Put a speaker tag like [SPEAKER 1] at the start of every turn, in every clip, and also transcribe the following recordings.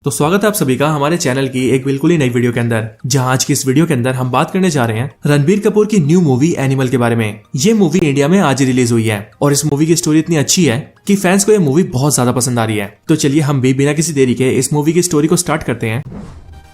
[SPEAKER 1] तो स्वागत है आप सभी का हमारे चैनल की एक बिल्कुल ही नई वीडियो के अंदर, जहां आज की इस वीडियो के अंदर हम बात करने जा रहे हैं रणबीर कपूर की न्यू मूवी एनिमल के बारे में। ये मूवी इंडिया में आज ही रिलीज हुई है और इस मूवी की स्टोरी इतनी अच्छी है कि फैंस को ये मूवी बहुत ज्यादा पसंद आ रही है। तो चलिए हम भी बिना किसी देरी के इस मूवी की स्टोरी को स्टार्ट करते हैं।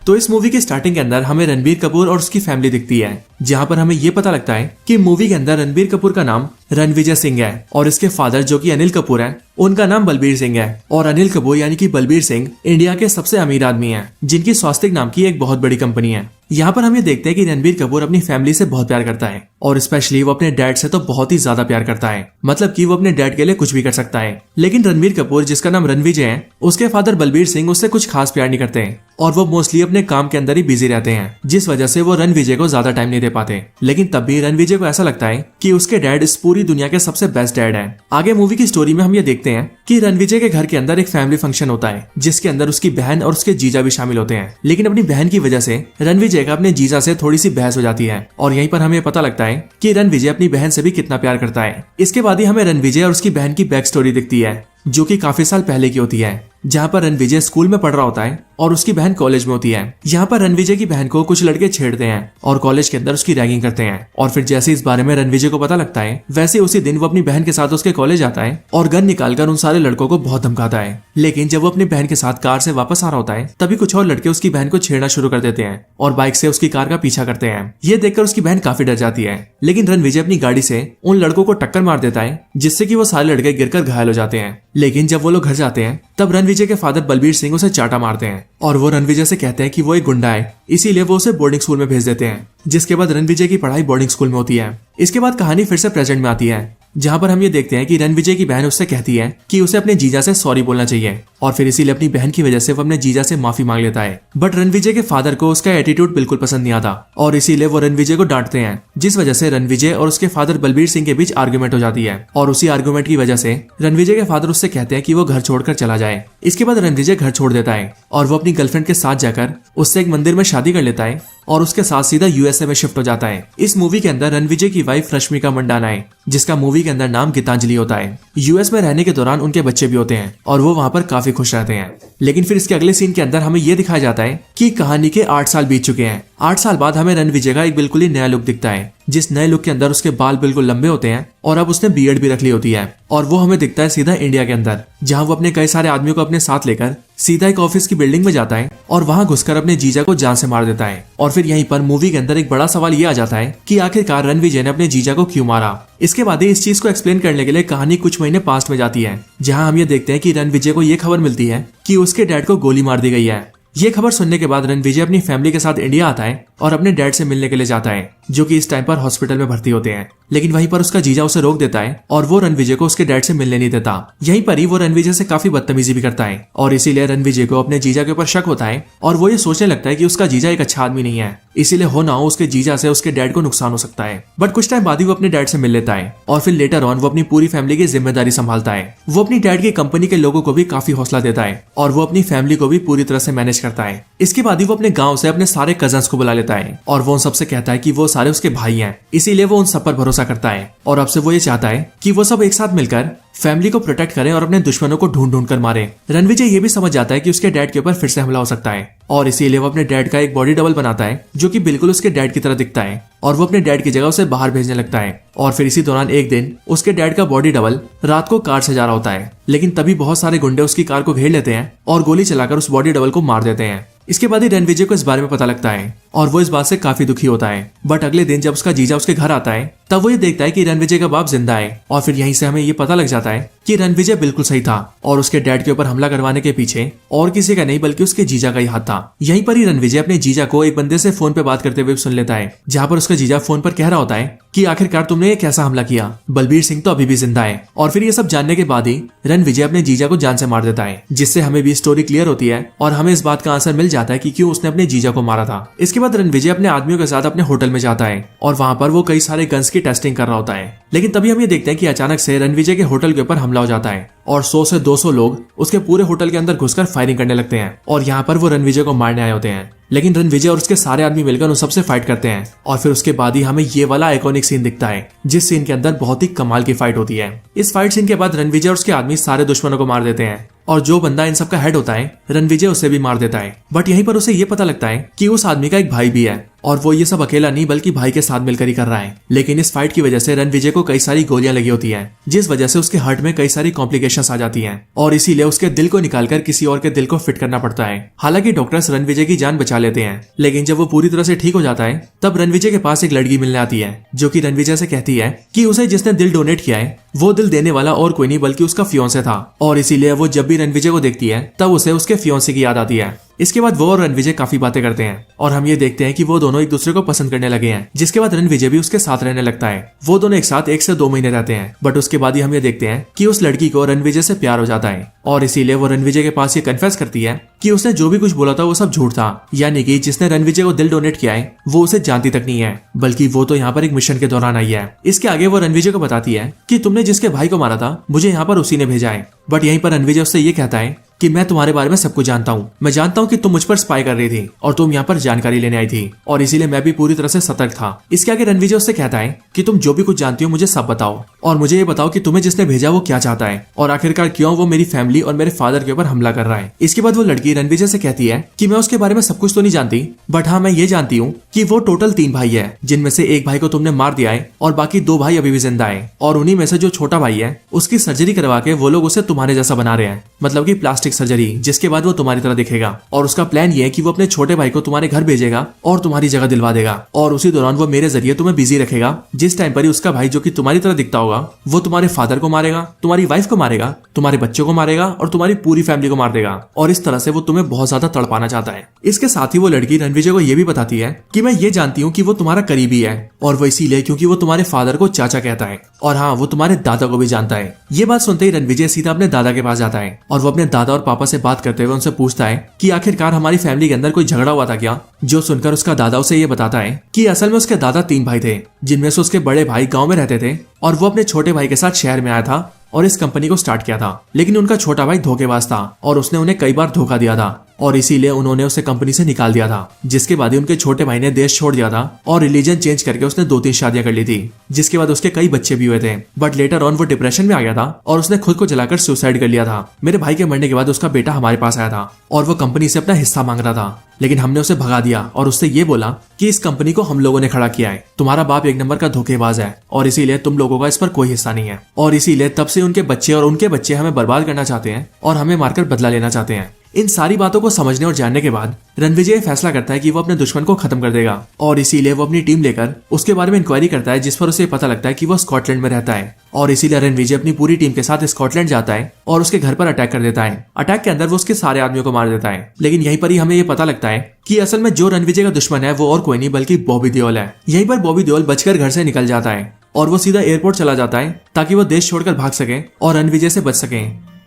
[SPEAKER 1] तो इस मूवी के स्टार्टिंग के अंदर हमें रणबीर कपूर और उसकी फैमिली दिखती है, जहां पर हमें ये पता लगता है कि मूवी के अंदर रणबीर कपूर का नाम रणविजय सिंह है और इसके फादर जो कि अनिल कपूर है उनका नाम बलबीर सिंह है। और अनिल कपूर यानी कि बलबीर सिंह इंडिया के सबसे अमीर आदमी हैं, जिनकी स्वास्तिक नाम की एक बहुत बड़ी कंपनी है। यहाँ पर हम ये देखते हैं कि रणबीर कपूर अपनी फैमिली से बहुत प्यार करता है और स्पेशली वो अपने डैड से तो बहुत ही ज्यादा प्यार करता है, मतलब कि वो अपने डैड के लिए कुछ भी कर सकता है। लेकिन रणबीर कपूर जिसका नाम रणविजय है, उसके फादर बलबीर सिंह उससे कुछ खास प्यार नहीं करते हैं और वो मोस्टली अपने काम के अंदर ही बिजी रहते हैं, जिस वजह से वो रणविजय को ज्यादा टाइम नहीं दे पाते। लेकिन तब भी रणविजय को ऐसा लगता है कि उसके डैड इस पूरी दुनिया के सबसे बेस्ट डैड है। आगे मूवी की स्टोरी में हम ये देखते हैं कि रणविजय के घर के अंदर एक फैमिली फंक्शन होता है, जिसके अंदर उसकी बहन और उसके जीजा भी शामिल होते हैं। लेकिन अपनी बहन की वजह से रणविजय का अपने जीजा से थोड़ी सी बहस हो जाती है और यहीं पर हमें पता लगता है कि रणविजय अपनी बहन से भी कितना प्यार करता है। इसके बाद ही हमें रणविजय और उसकी बहन की बैक स्टोरी दिखती है, जो कि काफी साल पहले की होती है, जहाँ पर रणविजय स्कूल में पढ़ रहा होता है और उसकी बहन कॉलेज में होती है। यहाँ पर रणविजय की बहन को कुछ लड़के छेड़ते हैं और कॉलेज के अंदर उसकी रैगिंग करते हैं। और फिर जैसे इस बारे में रणविजय को पता लगता है, वैसे उसी दिन वो अपनी बहन के साथ उसके कॉलेज आता है और गन निकालकर उन सारे लड़कों को बहुत धमकाता है। लेकिन जब वो अपनी बहन के साथ कार से वापस आ रहा होता है, तभी कुछ और लड़के उसकी बहन को छेड़ना शुरू कर देते हैं और बाइक से उसकी कार का पीछा करते हैं। ये देखकर उसकी बहन काफी डर जाती है, लेकिन रणविजय अपनी गाड़ी से उन लड़कों को टक्कर मार देता है, जिससे कि वो सारे लड़के गिरकर घायल हो जाते हैं। लेकिन जब वो लोग घर जाते हैं, तब रणविजय के फादर बलबीर सिंह उसे चाटा मारते हैं और वो रणविजय से कहते हैं कि वो एक गुंडा है, इसीलिए वो उसे बोर्डिंग स्कूल में भेज देते हैं। जिसके बाद रणविजय की पढ़ाई बोर्डिंग स्कूल में होती है। इसके बाद कहानी फिर से प्रेजेंट में आती है, जहाँ पर हम ये देखते हैं कि रणविजय की बहन उससे कहती है कि उसे अपने जीजा से सॉरी बोलना चाहिए और फिर इसीलिए अपनी बहन की वजह से वो अपने जीजा से माफी मांग लेता है। बट रणविजय के फादर को उसका एटीट्यूड बिल्कुल पसंद नहीं आता और इसीलिए वो रणविजय को डांटते हैं, जिस वजह से रणविजय और उसके फादर बलबीर सिंह के बीच आर्गुमेंट हो जाती है। और उसी आर्गुमेंट की वजह से रणविजय के फादर उससे कहते हैं कि वो घर छोड़कर चला जाए। इसके बाद रणविजय घर छोड़ देता है और वो अपनी गर्लफ्रेंड के साथ जाकर उससे एक मंदिर में शादी कर लेता है और उसके साथ सीधा यूएसए में शिफ्ट हो जाता है। इस मूवी के अंदर रणविजय की वाइफ रश्मिका मंडाना है, जिसका मूवी के अंदर नाम गीतांजलि होता है। यूएस में रहने के दौरान उनके बच्चे भी होते हैं और वो वहाँ पर काफी खुश रहते हैं। लेकिन फिर इसके अगले सीन के अंदर हमें ये दिखाया जाता है कि कहानी के 8 साल बीत चुके हैं। 8 साल बाद हमें रणविजय का एक बिल्कुल ही नया लुक दिखता है, जिस नए लुक के अंदर उसके बाल बिल्कुल लंबे होते हैं और अब उसने बियर्ड भी रख ली होती है। और वो हमें दिखता है सीधा इंडिया के अंदर, जहाँ वो अपने कई सारे आदमियों को अपने साथ लेकर सीधा एक ऑफिस की बिल्डिंग में जाता है और वहाँ घुसकर अपने जीजा को जान से मार देता है। और फिर यहीं पर मूवी के अंदर एक बड़ा सवाल ये आ जाता है कि आखिरकार रणविजय ने अपने जीजा को क्यों मारा। इसके बाद इस चीज को एक्सप्लेन करने के लिए कहानी कुछ महीने पास्ट में जाती है, जहाँ हम ये देखते हैं कि रणविजय को ये खबर मिलती है कि उसके डैड को गोली मार दी गई है। ये खबर सुनने के बाद रणविजय अपनी फैमिली के साथ इंडिया आता है और अपने डैड से मिलने के लिए जाता है, जो कि इस टाइम पर हॉस्पिटल में भर्ती होते हैं। लेकिन वहीं पर उसका जीजा उसे रोक देता है और वो रणविजय को उसके डैड से मिलने नहीं देता। यहीं पर ही वो रणविजय से काफी बदतमीजी भी करता है और इसीलिए रणविजय को अपने जीजा के ऊपर शक होता है और वो ये सोचने लगता है कि उसका जीजा एक अच्छा आदमी नहीं है, इसीलिए हो ना हो उसके जीजा से उसके डैड को नुकसान हो सकता है। बट कुछ टाइम बाद ही वो अपने डैड से मिल लेता है और फिर लेटर ऑन वो अपनी पूरी फैमिली की जिम्मेदारी संभालता है। वो अपनी डैड की कंपनी के लोगों को भी काफी हौसला देता है और वो अपनी फैमिली को भी पूरी तरह से मैनेज करता है। इसके बाद ही वो अपने गाँव से अपने सारे कजन्स को बुला लेता है और वो उन सबसे कहता है कि वो सारे उसके भाई हैं, इसीलिए वो उन सब पर भरोसा करता है और अब से वो ये चाहता है कि वो सब एक साथ मिलकर फैमिली को प्रोटेक्ट करें और अपने दुश्मनों को ढूंढ ढूंढ कर मारे। रणविजय ये भी समझ जाता है कि उसके डैड के ऊपर फिर से हमला हो सकता है और इसीलिए वो अपने डैड का एक बॉडी डबल बनाता है, जो कि बिल्कुल उसके डैड की तरह दिखता है और वो अपने डैड की जगह उसे बाहर भेजने लगता है। और फिर इसी दौरान एक दिन उसके डैड का बॉडी डबल रात को कार से जा रहा होता है, लेकिन तभी बहुत सारे गुंडे उसकी कार को घेर लेते हैं और गोली चलाकर उस बॉडी डबल को मार देते हैं। इसके बाद ही रणविजय को इस बारे में पता लगता है और वो इस बात से काफी दुखी होता है। बट अगले दिन जब उसका जीजा उसके घर आता है, तब वो ये देखता है कि रणविजय का बाप जिंदा है और फिर यहीं से हमें ये पता लग जाता है कि रणविजय बिल्कुल सही था और उसके डैड के ऊपर हमला करवाने के पीछे और किसी का नहीं बल्कि उसके जीजा का ही हाथ था। यहीं पर ही रणविजय अपने जीजा को एक बंदे से फोन पे बात करते हुए सुन लेता है, जहाँ पर उसका जीजा फोन पर कह रहा होता है कि आखिरकार तुमने ये कैसा हमला किया, बलबीर सिंह तो अभी भी जिंदा है। और फिर ये सब जानने के बाद ही रणविजय अपने जीजा को जान से मार देता है, जिससे हमें भी स्टोरी क्लियर होती है और हमें इस बात का आंसर मिल जाता है कि क्यों उसने अपने जीजा को मारा था। इसके बाद रणविजय अपने आदमियों के साथ अपने होटल में जाता है और वहाँ पर वो कई सारे गन्स की टेस्टिंग कर रहा होता है। लेकिन तभी हम ये देखते हैं कि अचानक से रणविजय के होटल के ऊपर हमला हो जाता है और 100 से 200 लोग उसके पूरे होटल के अंदर घुसकर फायरिंग करने लगते हैं और यहाँ पर वो रणविजय को मारने आए होते हैं। लेकिन रणविजय और उसके सारे आदमी मिलकर उन सबसे फाइट करते हैं और फिर उसके बाद ही हमें ये वाला आइकॉनिक सीन दिखता है, जिस सीन के अंदर बहुत ही कमाल की फाइट होती है। इस फाइट सीन के बाद रणविजय और उसके आदमी सारे दुश्मनों को मार देते हैं और जो बंदा इन सबका हेड होता है रणविजय उसे भी मार देता है। बट यहीं पर उसे ये पता लगता है कि उस आदमी का एक भाई भी है और वो ये सब अकेला नहीं बल्कि भाई के साथ मिलकर ही कर रहा है। लेकिन इस फाइट की वजह से रणविजय को कई सारी गोलियां लगी होती हैं, जिस वजह से उसके हार्ट में कई सारी कॉम्प्लिकेशंस आ जाती हैं और इसीलिए उसके दिल को निकालकर किसी और के दिल को फिट करना पड़ता है। हालांकि डॉक्टर्स रणविजय की जान बचा लेते हैं, लेकिन जब वो पूरी तरह से ठीक हो जाता है तब रणविजय के पास एक लड़की मिलने आती है जो कि रणविजय से कहती है कि उसे जिसने दिल डोनेट किया है वो दिल देने वाला और कोई नहीं बल्कि उसका फियोंसे था और इसीलिए वो जब भी रणविजय को देखती है तब उसे उसके फियोंसे की याद आती है। इसके बाद वो और रणविजय काफी बातें करते हैं और हम ये देखते हैं कि वो दोनों एक दूसरे को पसंद करने लगे हैं, जिसके बाद रणविजय भी उसके साथ रहने लगता है। वो दोनों एक साथ 1 से 2 महीने रहते हैं, बट उसके बाद ही हम ये देखते हैं कि उस लड़की को रणविजय से प्यार हो जाता है और इसीलिए वो रणविजय के पास ये कन्फेस करती है कि उसने जो भी कुछ बोला था वो सब झूठ था, यानी कि जिसने रणविजय को दिल डोनेट किया है वो उसे जानती तक नहीं है, बल्कि वो तो यहाँ पर एक मिशन के दौरान आई है। इसके आगे वो रणविजय को बताती है कि तुमने जिसके भाई को मारा था मुझे यहाँ पर उसी ने भेजा है। बट यहीं पर रणविजय उससे ये कहता है कि मैं तुम्हारे बारे में सब कुछ जानता हूँ, मैं जानता हूँ कि तुम मुझ पर स्पाई कर रही थी और तुम यहाँ पर जानकारी लेने आई थी और इसीलिए मैं भी पूरी तरह से सतर्क था। इसके आगे रणविजय उससे कहता है कि तुम जो भी कुछ जानती हो मुझे सब बताओ और मुझे ये बताओ कि तुम्हें जिसने भेजा वो क्या चाहता है और आखिरकार क्यों वो मेरी फैमिली और मेरे फादर के ऊपर हमला कर रहा है। इसके बाद वो लड़की रणविजय से कहती है कि मैं उसके बारे में सब कुछ तो नहीं जानती, बट हाँ मैं ये जानती हूँ कि वो टोटल 3 भाई है, जिनमें से एक भाई को तुमने मार दिया है और बाकी 2 भाई अभी भी जिंदा है और उन्हीं में से जो छोटा भाई है उसकी सर्जरी करवा के वो लोग उसे तुम्हारे जैसा बना रहे हैं, मतलब की प्लास्टिक सर्जरी, जिसके बाद वो तुम्हारी तरह दिखेगा। और उसका प्लान ये है कि वो अपने छोटे भाई को तुम्हारे घर भेजेगा और तुम्हारी जगह दिलवा देगा और उसी दौरान वो मेरे जरिए तुम्हें बिजी रखेगा। जिस टाइम पर ही उसका भाई जो कि तुम्हारी तरह दिखता होगा वो तुम्हारे फादर को मारेगा, तुम्हारी वाइफ को मारेगा, तुम्हारे बच्चों को मारेगा और तुम्हारी पूरी फैमिली को मार देगा और इस तरह से वो तुम्हें बहुत ज्यादा तड़पाना चाहता है। इसके साथ ही वो लड़की रणविजय को ये भी बताती है कि मैं ये जानती हूँ कि वो तुम्हारा करीबी है और वो इसीलिए क्योंकि वो तुम्हारे फादर को चाचा कहता है और हाँ वो तुम्हारे दादा को भी जानता है। ये बात सुनते ही रणविजय सीधा अपने दादा के पास जाता है और वो अपने दादा और पापा से बात करते हुए उनसे पूछता है कि आखिरकार हमारी फैमिली के अंदर कोई झगड़ा हुआ था क्या। जो सुनकर उसका दादा उसे ये बताता है कि असल में उसके दादा 3 भाई थे, जिनमें से उसके बड़े भाई गांव में रहते थे और वो अपने छोटे भाई के साथ शहर में आया था और इस कंपनी को स्टार्ट किया था। लेकिन उनका छोटा भाई धोखेबाज था और उसने उन्हें कई बार धोखा दिया था और इसीलिए उन्होंने उसे कंपनी से निकाल दिया था, जिसके बाद ही उनके छोटे भाई ने देश छोड़ दिया था और रिलीजन चेंज करके उसने 2-3 शादियां कर ली थी, जिसके बाद उसके कई बच्चे भी हुए थे। बट लेटर ऑन वो डिप्रेशन में आ गया था और उसने खुद को जलाकर सुसाइड कर लिया था। मेरे भाई के मरने के बाद उसका बेटा हमारे पास आया था और वो कंपनी से अपना हिस्सा मांग रहा था, लेकिन हमने उसे भगा दिया और उससे ये बोला कि इस कंपनी को हम लोगों ने खड़ा किया है, तुम्हारा बाप 1 नंबर का धोखेबाज है और इसीलिए तुम लोगों का इस पर कोई हिस्सा नहीं है और इसीलिए तब से उनके बच्चे और उनके बच्चे हमें बर्बाद करना चाहते हैं और हमें मारकर बदला लेना चाहते हैं। इन सारी बातों को समझने और जानने के बाद रणविजय फैसला करता है कि वो अपने दुश्मन को खत्म कर देगा और इसीलिए वो अपनी टीम लेकर उसके बारे में इंक्वायरी करता है, जिस पर उसे पता लगता है कि वो स्कॉटलैंड में रहता है और इसीलिए रणविजय अपनी पूरी टीम के साथ स्कॉटलैंड जाता है और उसके घर पर अटैक कर देता है। अटैक के अंदर वो उसके सारे आदमियों को मार देता है, लेकिन यहीं पर ही हमें ये पता लगता है कि असल में जो रणविजय का दुश्मन है वो और कोई नहीं बल्कि बॉबी देओल है। यहीं पर बॉबी देओल बचकर घर से निकल जाता है और वो सीधा एयरपोर्ट चला जाता है ताकि वो देश छोड़कर भाग सके और रणविजय से बच सके।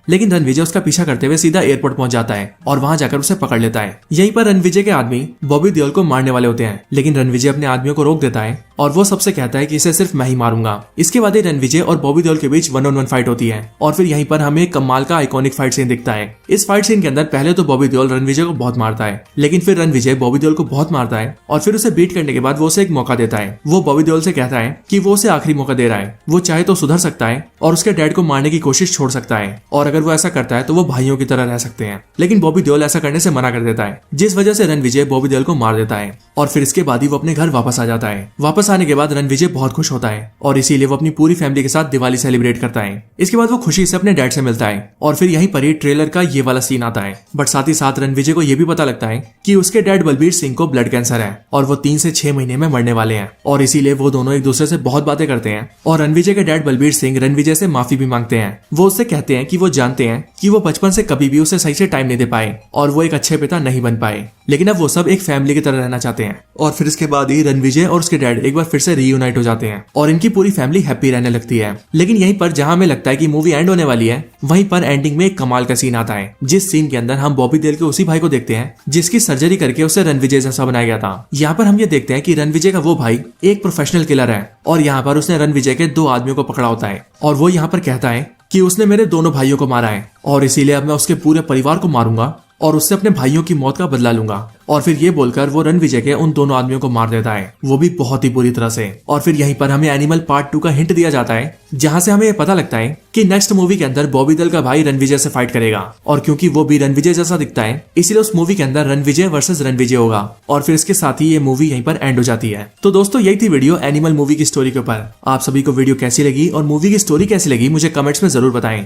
[SPEAKER 1] लेकिन रणविजय उसका पीछा करते हुए सीधा एयरपोर्ट पहुंच जाता है और वहां जाकर उसे पकड़ लेता है। यहीं पर रणविजय के आदमी बॉबी देओल को मारने वाले होते हैं, लेकिन रणविजय अपने आदमियों को रोक देता है और वो सबसे कहता है कि इसे सिर्फ मैं ही मारूंगा। इसके बाद रणविजय और बॉबी देओल के बीच 1-on-1 फाइट होती है और फिर यहीं पर हमें कमाल का आइकॉनिक फाइट सीन दिखता है। इस फाइट सीन के अंदर पहले तो बॉबी देओल रणविजय को बहुत मारता है, लेकिन फिर रणविजय बॉबी देओल को बहुत मारता है और फिर उसे बीट करने के बाद वो उसे एक मौका देता है। वो बॉबी देओल से कहता है कि वो उसे आखिरी मौका दे रहा है, वो चाहे तो सुधर सकता है और उसके डैड को मारने की कोशिश छोड़ सकता है और अगर वो ऐसा करता है तो वो भाइयों की तरह रह सकते हैं। लेकिन बॉबी देओल ऐसा करने से मना कर देता है, जिस वजह से रणविजय बॉबी देओल को मार देता है और फिर इसके बाद ही वो अपने घर वापस आ जाता है। वापस आने के बाद रणविजय बहुत खुश होता है और इसीलिए वो अपनी पूरी फैमिली के साथ दिवाली सेलिब्रेट करता है। इसके बाद वो खुशी से अपने डैड से मिलता है और फिर यहीं पर ही ट्रेलर का ये वाला सीन आता है। बट साथ ही साथ रणविजय को ये भी पता लगता है कि उसके डैड बलबीर सिंह को ब्लड कैंसर है और वो 3 से 6 महीने में मरने वाले हैं और इसीलिए वो दोनों एक दूसरे से बहुत बातें करते हैं और रणविजय के डैड बलबीर सिंह रणविजय से माफी भी मांगते हैं। वो उससे कहते हैं कि वो जानते हैं कि वो बचपन से कभी भी उसे सही से टाइम नहीं दे पाए और वो एक अच्छे पिता नहीं बन पाए, लेकिन अब वो सब एक फैमिली की तरह रहना चाहते हैं। और फिर इसके बाद ही रणविजय और उसके डैड एक बार फिर से रीयूनाइट हो जाते हैं और इनकी पूरी फैमिली हैप्पी रहने लगती है। लेकिन यहीं पर जहां हमें लगता है कि मूवी एंड होने वाली है, वहीं पर एंडिंग में एक कमाल का सीन आता है, जिस सीन के अंदर हम बॉबी देओल के उसी भाई को देखते हैं जिसकी सर्जरी करके उसे रणविजय जैसा बनाया गया था। यहाँ पर हम ये देखते हैं कि रणविजय का वो भाई एक प्रोफेशनल किलर है और यहाँ पर उसने रणविजय के 2 आदमियों को पकड़ा होता है और वो यहाँ पर कहता है कि उसने मेरे दोनों भाइयों को मारा है और इसीलिए अब मैं उसके पूरे परिवार को मारूंगा और उससे अपने भाइयों की मौत का बदला लूंगा। और फिर ये बोलकर वो रणविजय के उन दोनों आदमियों को मार देता है, वो भी बहुत ही बुरी तरह से। और फिर यहीं पर हमें एनिमल पार्ट 2 का हिंट दिया जाता है, जहां से हमें ये पता लगता है कि नेक्स्ट मूवी के अंदर बॉबी देओल का भाई रणविजय से फाइट करेगा। और क्योंकि वो भी रणविजय जैसा दिखता है, इसीलिए उस मूवी के अंदर रणविजय वर्सेस रणविजय होगा। और फिर इसके साथ ही ये मूवी यहीं पर एंड हो जाती है। तो दोस्तों यही थी वीडियो एनिमल मूवी की स्टोरी के ऊपर। आप सभी को वीडियो कैसी लगी और मूवी की स्टोरी कैसी लगी मुझे कमेंट्स में जरूर बताएं।